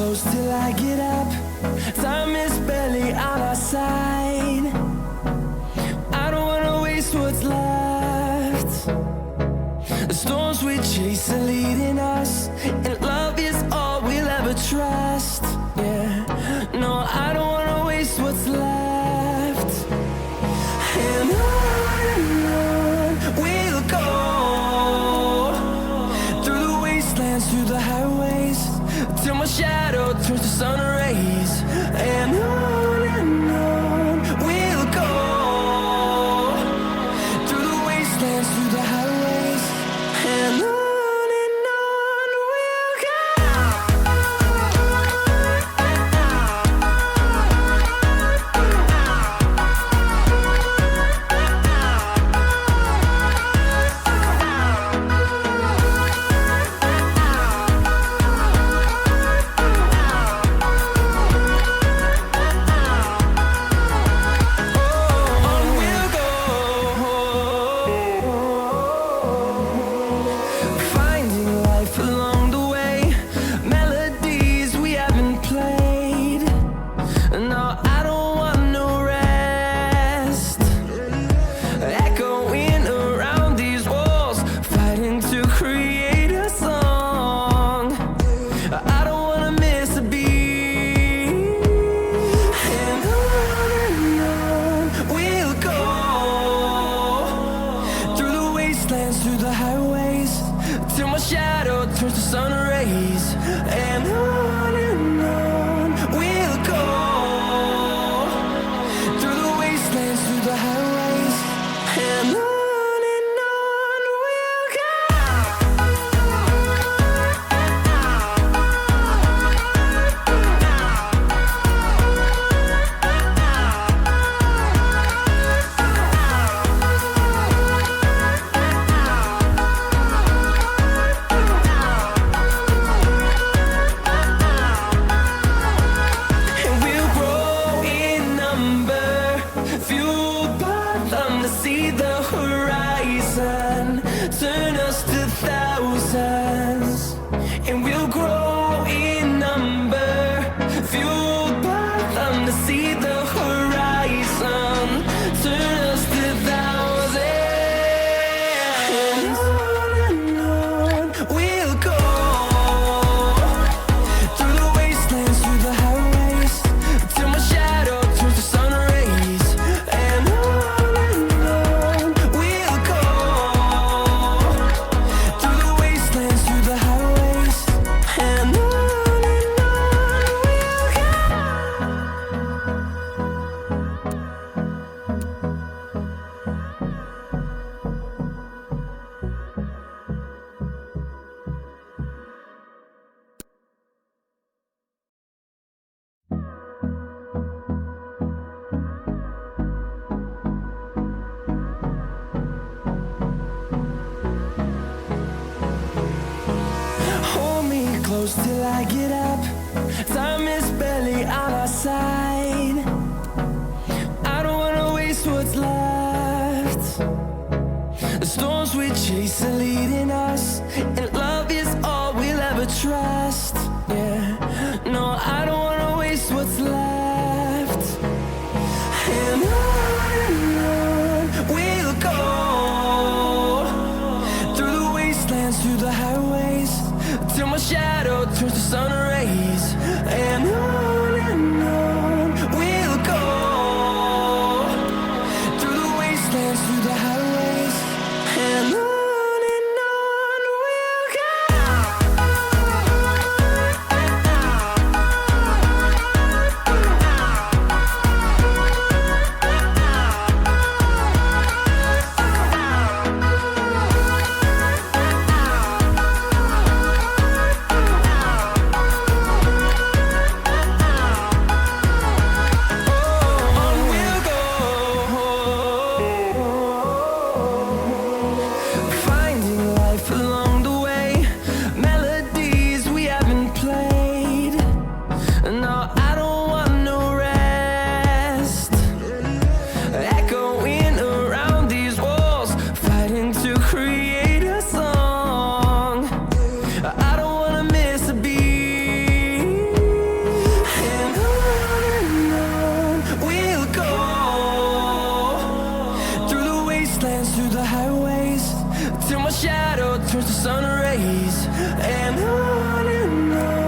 close till I get up. Time is barely on our side. I don't wanna waste what's left. The storms we chase are leading us, and love is all we'll ever trust. Yeah, no, I don't wanna waste what's left. And on we'll go, through the wastelands, through the highways, till my shadow turns to sun rays. And on we'll go, through the wastelands, through the highways, and on we'll go. Through the highways, till my shadow turns to sun rays. And on we'll go, through the wastelands, through the highways, and on we'll go. See the horizon, turn us to thousands, and we'll grow in number, fueled by them to see the horizon, turn us to thousands. And on we'll go, through the wastelands, through the highways, till my shadow turns to sun rays. And close till I get up. Time is barely on our side. I don't wanna waste what's left. The storms we chase are leading us, and love is all we'll ever trust. Yeah, no, I don't wanna waste what's left. And on we'll go, through the wastelands, through the highways, till my shadow turns to sun rays. And on we'll go, through the wastelands, through the highways, and on we'll go. till my shadow turns to sun rays. And on